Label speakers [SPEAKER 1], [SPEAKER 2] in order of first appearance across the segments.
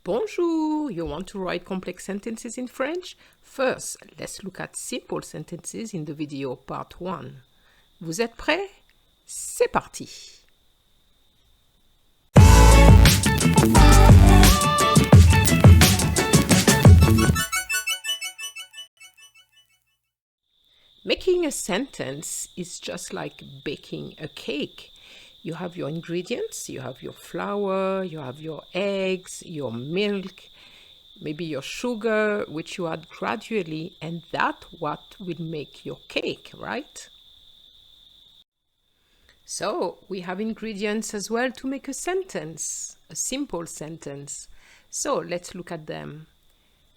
[SPEAKER 1] Bonjour! You want to write complex sentences in French? First, let's look at simple sentences in the video part 1. Vous êtes prêts? C'est parti! Making a sentence is just like baking a cake. You have your ingredients, you have your flour, you have your eggs, your milk, maybe your sugar, which you add gradually, and that's what will make your cake, right? So we have ingredients as well to make a sentence, a simple sentence. So let's look at them.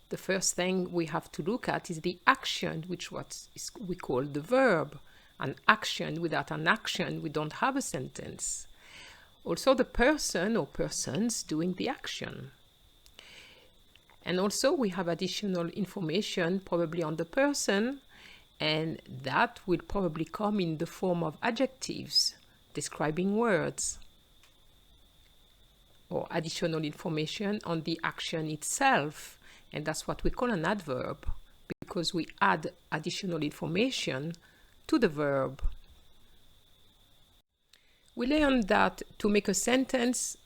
[SPEAKER 1] The first thing we have to look at is the action, which we call the verb. An action. Without an action, we don't have a sentence. Also the person or persons doing the action. And also we have additional information probably on the person, and that will probably come in the form of adjectives describing words, or additional information on the action itself, and that's what we call an adverb, because we add additional information to the verb. We learned that to make a sentence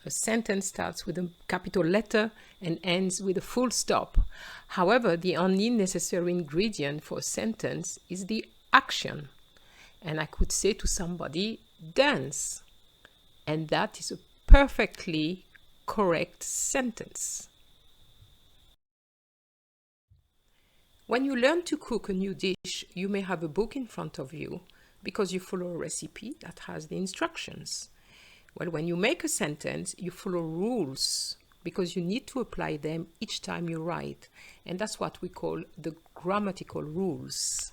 [SPEAKER 1] starts with a capital letter and ends with a full stop. However, the only necessary ingredient for a sentence is the action. And I could say to somebody, dance. And that is a perfectly correct sentence. When you learn to cook a new dish, you may have a book in front of you because you follow a recipe that has the instructions. Well, when you make a sentence, you follow rules because you need to apply them each time you write. And that's what we call the grammatical rules.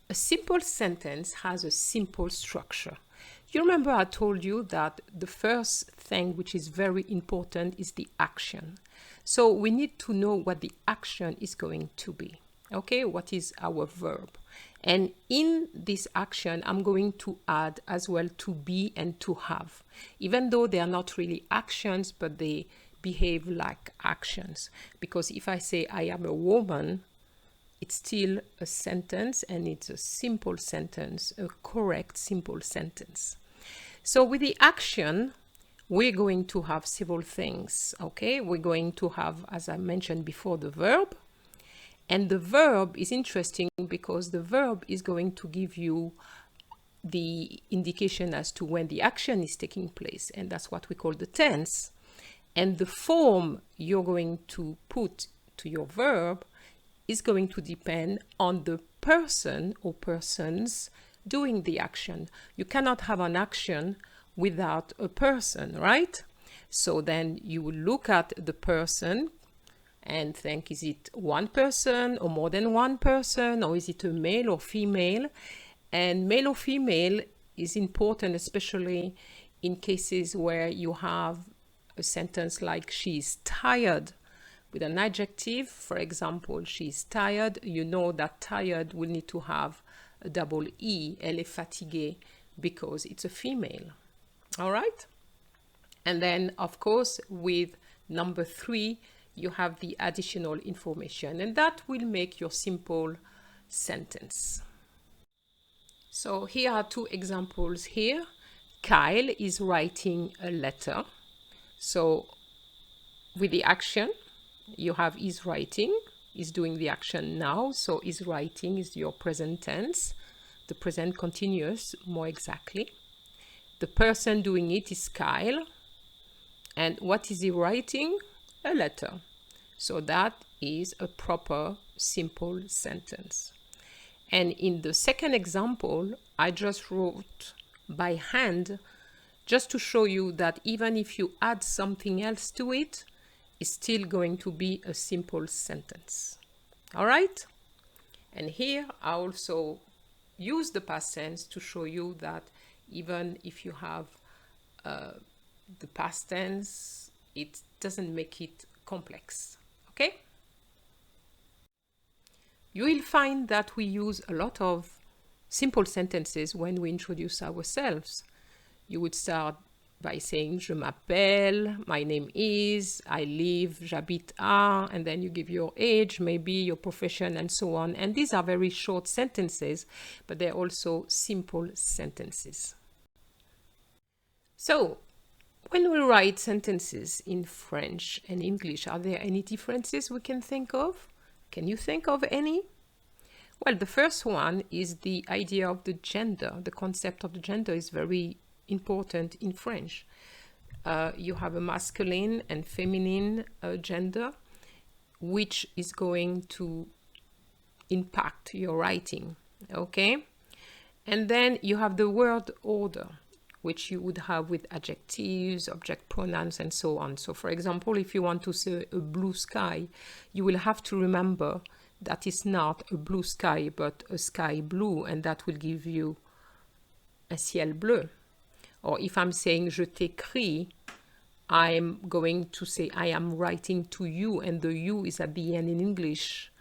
[SPEAKER 1] A simple sentence has a simple structure. You remember I told you that the first thing which is very important is the action. So we need to know what the action is going to be. Okay, what is our verb? And in this action, I'm going to add as well to be and to have. Even though they are not really actions, but they behave like actions. Because if I say I am a woman, it's still a sentence, and it's a simple sentence, a correct simple sentence. So with the action, we're going to have several things, okay? We're going to have, as I mentioned before, the verb. And the verb is interesting because the verb is going to give you the indication as to when the action is taking place. And that's what we call the tense. And the form you're going to put to your verb is going to depend on the person or persons doing the action. You cannot have an action without a person, right? So then you will look at the person and think, is it one person or more than one person, or is it a male or female? And male or female is important, especially in cases where you have a sentence like she's tired with an adjective. For example, she's tired. You know that tired will need to have a double E, elle est fatiguée, because it's a female. All right? And then, of course, with number 3, you have the additional information, and that will make your simple sentence. So here are 2 examples here. Kyle is writing a letter. So with the action, you have is writing, is doing the action now. So is writing is your present tense, the present continuous more exactly. The person doing it is Kyle. And what is he writing? A letter. So that is a proper simple sentence. And in the second example, I just wrote by hand just to show you that even if you add something else to it, it's still going to be a simple sentence. All right? And here I also use the past tense to show you that even if you have the past tense, it doesn't make it complex. Okay? You will find that we use a lot of simple sentences when we introduce ourselves. You would start by saying je m'appelle, my name is, I live, j'habite à, and then you give your age, maybe your profession, and so on. And these are very short sentences, but they're also simple sentences. So, when we write sentences in French and English, are there any differences we can think of? Can you think of any? Well, the first one is the idea of the gender. The concept of the gender is very important in French. You have a masculine and feminine gender, which is going to impact your writing, okay? And then you have the word order, which you would have with adjectives, object pronouns, and so on. So for example, if you want to say a blue sky, you will have to remember that it's not a blue sky, but a sky blue, and that will give you un ciel bleu. Or if I'm saying je t'écris, I'm going to say I am writing to you, and the you is at the end in English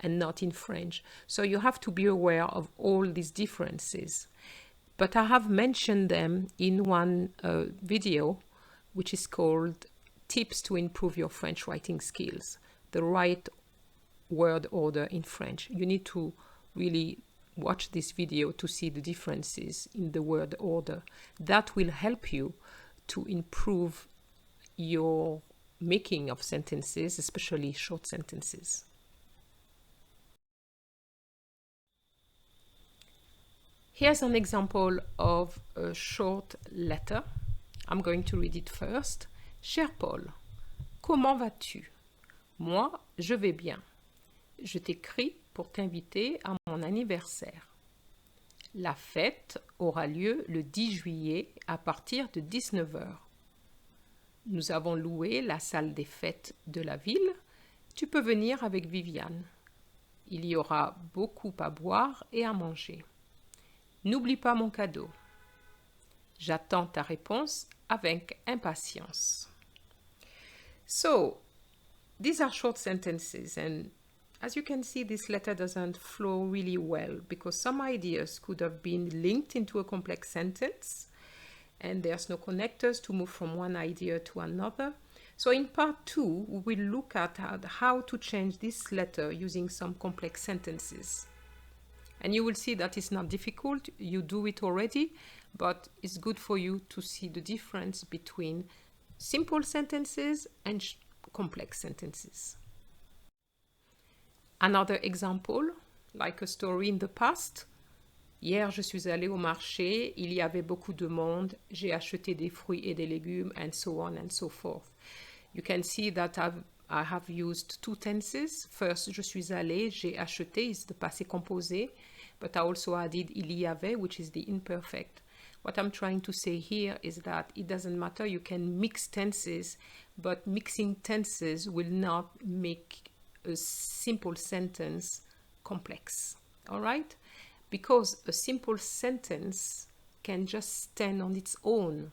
[SPEAKER 1] and not in French. So you have to be aware of all these differences. But I have mentioned them in one video, which is called Tips to Improve Your French Writing Skills, the right word order in French. You need to really watch this video to see the differences in the word order. That will help you to improve your making of sentences, especially short sentences. Here's an example of a short letter. I'm going to read it first. Cher Paul, comment vas-tu? Moi, je vais bien. Je t'écris pour t'inviter à mon anniversaire. La fête aura lieu le 10 juillet à partir de 19 h. Nous avons loué la salle des fêtes de la ville. Tu peux venir avec Viviane. Il y aura beaucoup à boire et à manger. N'oublie pas mon cadeau. J'attends ta réponse avec impatience. So, these are short sentences, and as you can see, this letter doesn't flow really well because some ideas could have been linked into a complex sentence, and there's no connectors to move from one idea to another. So in part 2, we will look at how to change this letter using some complex sentences. And you will see that it's not difficult, you do it already, but it's good for you to see the difference between simple sentences and complex sentences. Another example, like a story in the past. Hier, je suis allée au marché, il y avait beaucoup de monde, j'ai acheté des fruits et des légumes, and so on and so forth. You can see that I have used two tenses. First, je suis allée, j'ai acheté is the passé composé, but I also added il y avait, which is the imperfect. What I'm trying to say here is that it doesn't matter, you can mix tenses, but mixing tenses will not make a simple sentence complex, all right? Because a simple sentence can just stand on its own.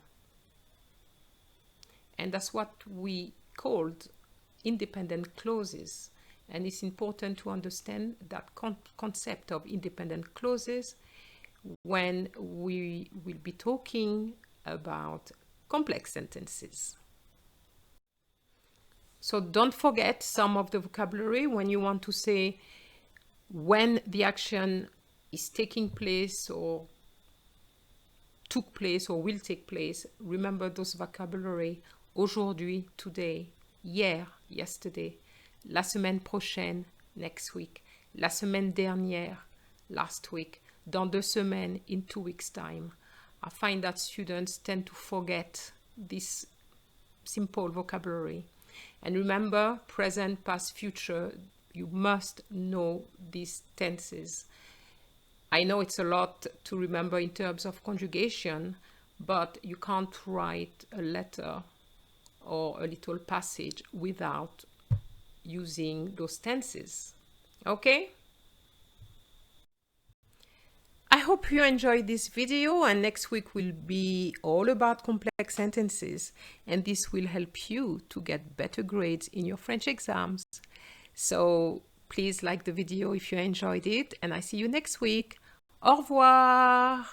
[SPEAKER 1] And that's what we called independent clauses. And it's important to understand that concept of independent clauses when we will be talking about complex sentences. So don't forget some of the vocabulary when you want to say when the action is taking place or took place or will take place. Remember those vocabulary. Aujourd'hui, today, hier, yesterday, la semaine prochaine, next week, la semaine dernière, last week, dans 2 semaines, in 2 weeks' time. I find that students tend to forget this simple vocabulary. And remember, present, past, future, you must know these tenses. I know it's a lot to remember in terms of conjugation, but you can't write a letter or a little passage without using those tenses. Okay? I hope you enjoyed this video, and next week will be all about complex sentences, and this will help you to get better grades in your French exams. So please like the video if you enjoyed it, and I see you next week. Au revoir!